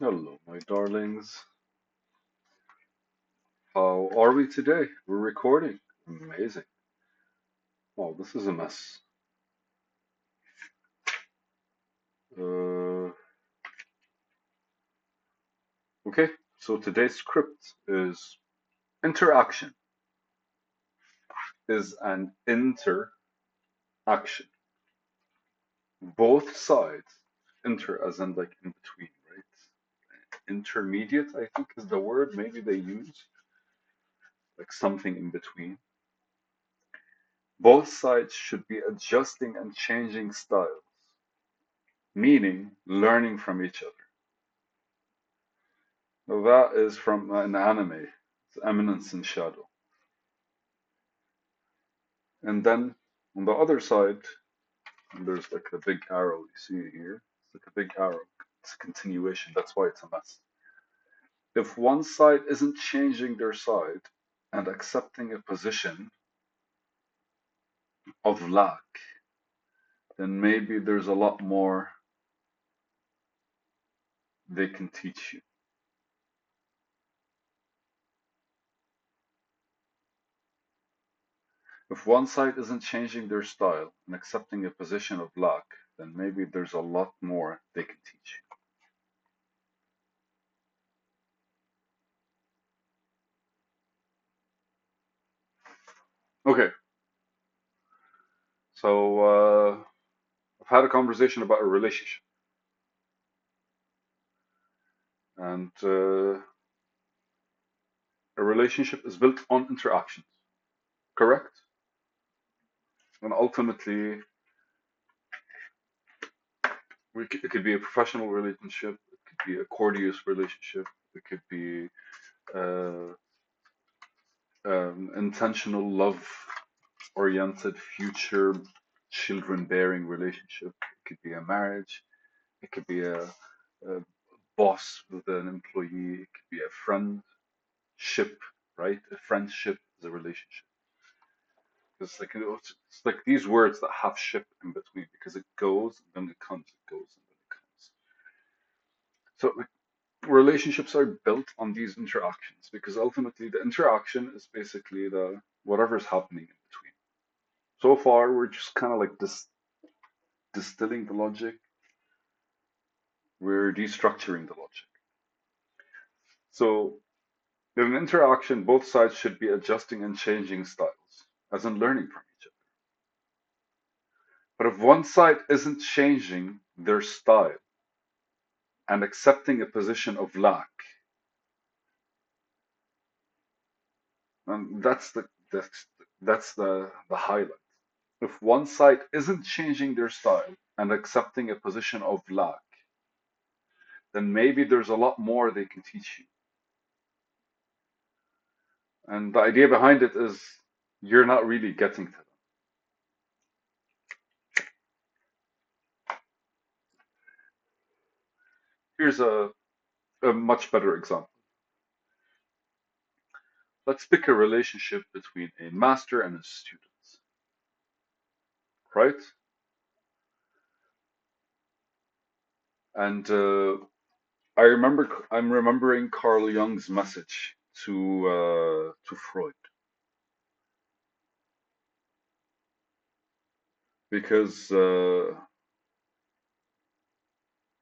Hello, my darlings. How are we today? We're recording. Amazing. Oh, this is a mess. Uh, okay, so today's script is interaction is an interaction. Both sides, inter as in like in between, right? Intermediate, I think is the word maybe they use, like something in between. Both sides should be adjusting and changing styles, meaning learning from each other. Now that is from an anime. It's Eminence in Shadow. And then on the other side, there's like the big arrow. You see it here? It's like a big arrow. It's a continuation. That's why it's a mess. If one side isn't changing their side and accepting a position of lack, then maybe there's a lot more they can teach you. If one side isn't changing their style and accepting a position of lack, then maybe there's a lot more they can teach you. Okay, so I've had a conversation about a relationship, and a relationship is built on interactions, correct? And ultimately, it could be a professional relationship, it could be a courteous relationship, it could be uh, intentional, love-oriented, future children-bearing relationship. It could be a marriage. It could be a boss with an employee. It could be a friendship, right? A friendship is a relationship. It's like these words that have ship in between because it goes and then it comes, it goes and then it comes. So like relationships are built on these interactions because ultimately the interaction is basically the whatever's happening in between. So far, we're just kind of like distilling the logic, we're destructuring the logic. So in an interaction, both sides should be adjusting and changing styles, as in learning from each other. But if one side isn't changing their style and accepting a position of lack, and that's the highlight. If one side isn't changing their style and accepting a position of lack, then maybe there's a lot more they can teach you. And the idea behind it is you're not really getting to them. Here's a much better example. Let's pick a relationship between a master and a student, right? And I'm remembering Carl Jung's message to Freud because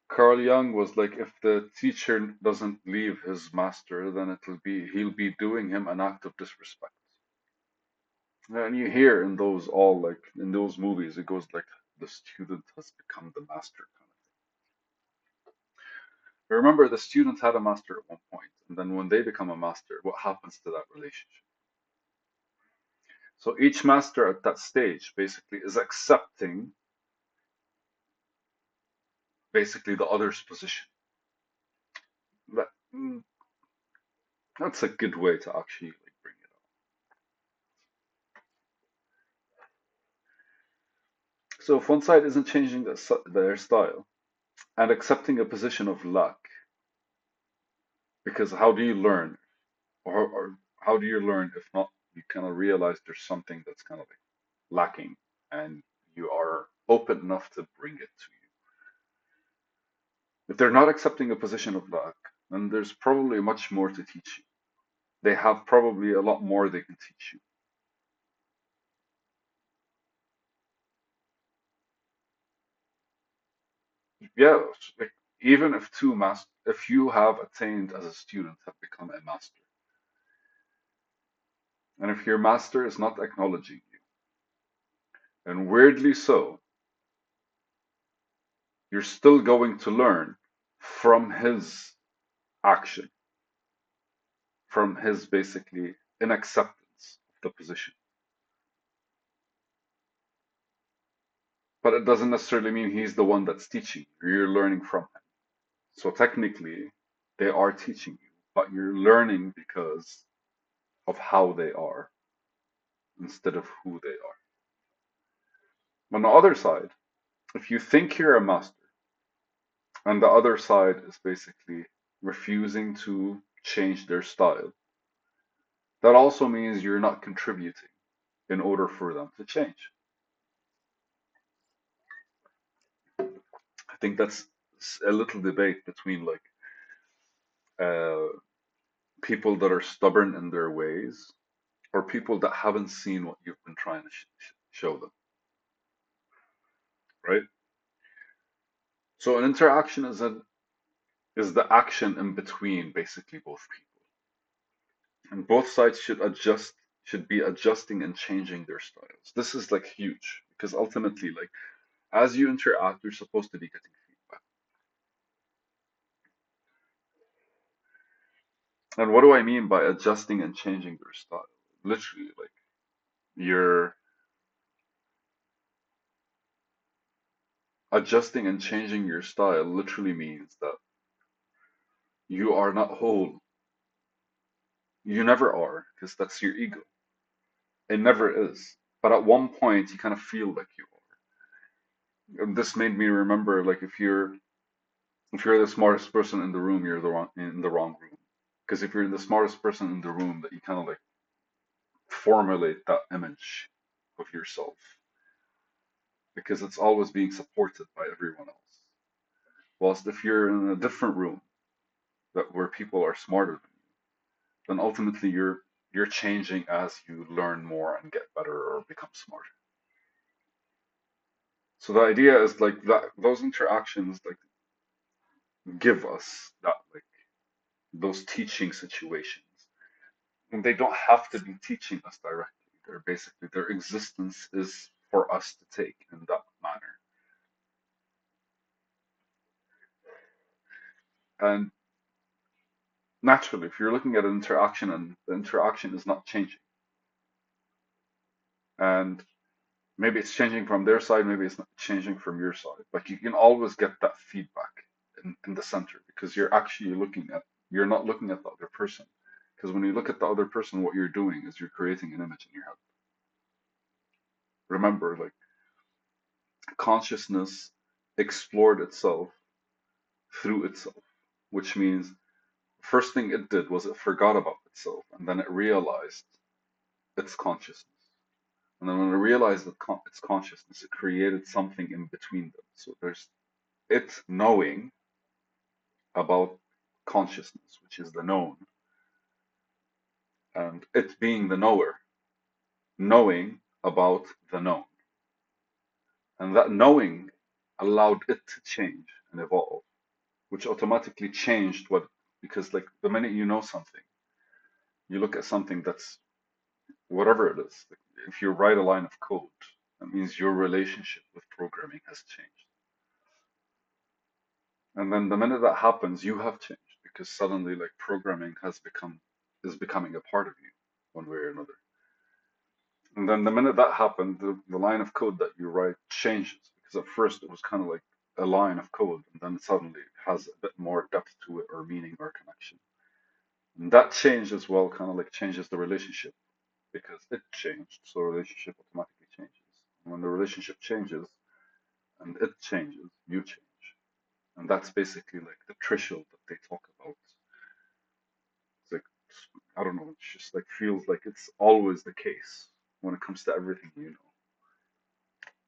Carl Jung was like, if the teacher doesn't leave his master, then he'll be doing him an act of disrespect. And you hear in those all like in those movies, it goes like the student has become the master kind of thing. Remember, the student had a master at one point, and then when they become a master, what happens to that relationship? So each master at that stage basically is accepting basically the other's position. That, that's a good way to actually like bring it up. So if one side isn't changing their style and accepting a position of luck, because how do you learn, or how do you learn if not you kind of realize there's something that's kind of like lacking, and you are open enough to bring it to you. If they're not accepting a position of lack, then there's probably much more to teach you. They have probably a lot more they can teach you. Yeah, like even if if you have attained as a student have become a master, and if your master is not acknowledging you, and weirdly so, you're still going to learn from his action, from his basically inacceptance of the position. But it doesn't necessarily mean he's the one that's teaching you. You're learning from him. So technically, they are teaching you, but you're learning because of how they are instead of who they are. On the other side, if you think you're a master, and the other side is basically refusing to change their style, that also means you're not contributing in order for them to change. I think that's a little debate between like uh, people that are stubborn in their ways or people that haven't seen what you've been trying to show them, right? So an interaction is the action in between basically both people, and both sides should be adjusting and changing their styles. This is like huge because ultimately, like as you interact, you're supposed to be getting feedback. And what do I mean by adjusting and changing their style? Literally, like you're adjusting and changing your style literally means that you are not whole. You never are, because that's your ego. It never is. But at one point, you kind of feel like you are. And this made me remember, like, if you're the smartest person in the room, you're in the wrong room. Because if you're the smartest person in the room, that you kind of like formulate that image of yourself, because it's always being supported by everyone else. Whilst if you're in a different room that where people are smarter than you, then ultimately you're changing as you learn more and get better or become smarter. So the idea is like that those interactions like give us that like those teaching situations. And they don't have to be teaching us directly. They're basically their existence is for us to take in that manner. And naturally, if you're looking at an interaction and the interaction is not changing, and maybe it's changing from their side, maybe it's not changing from your side, but you can always get that feedback in the center because you're not looking at the other person. Because when you look at the other person, what you're doing is you're creating an image in your head. Remember, like consciousness explored itself through itself, which means first thing it did was it forgot about itself and then it realized its consciousness. And then when it realized its consciousness, it created something in between them. So there's it knowing about consciousness, which is the known, and it being the knower, knowing about the known. And that knowing allowed it to change and evolve, which automatically changed what, because like the minute you know something, you look at something that's whatever it is. Like, if you write a line of code, that means your relationship with programming has changed. And then the minute that happens, you have changed because suddenly like programming is becoming a part of you one way or another. And then the minute that happened, the line of code that you write changes because at first it was kind of like a line of code, and then suddenly it has a bit more depth to it or meaning or connection. And that change as well kind of like changes the relationship because it changed, so the relationship automatically changes. And when the relationship changes and it changes, you change. And that's basically like the threshold that they talk about. It's like, I don't know, it just like feels like it's always the case when it comes to everything you know.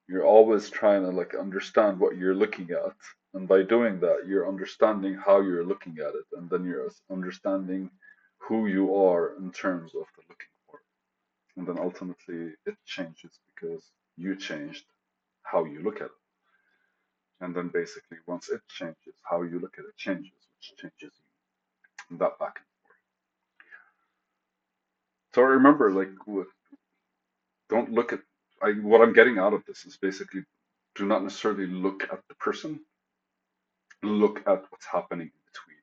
You're always trying to like understand what you're looking at. And by doing that, you're understanding how you're looking at it. And then you're understanding who you are in terms of the looking for it. And then ultimately it changes because you changed how you look at it. And then basically once it changes, how you look at it changes, which changes you. And that back and forth. So I remember like don't look at what I'm getting out of this is basically do not necessarily look at the person, look at what's happening in between.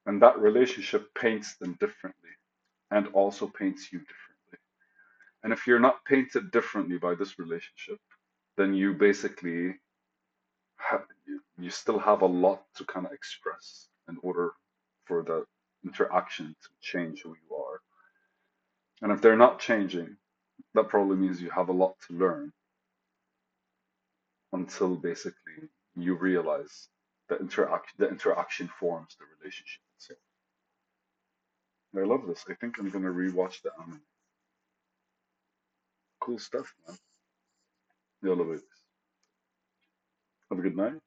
And that relationship paints them differently and also paints you differently. And if you're not painted differently by this relationship, then you basically you still have a lot to kind of express in order for the interaction to change who you are. And if they're not changing, that probably means you have a lot to learn until basically you realize the interaction forms the relationship itself. I love this. I think I'm gonna rewatch the anime. Cool stuff, man. Yalla, babies. Have a good night.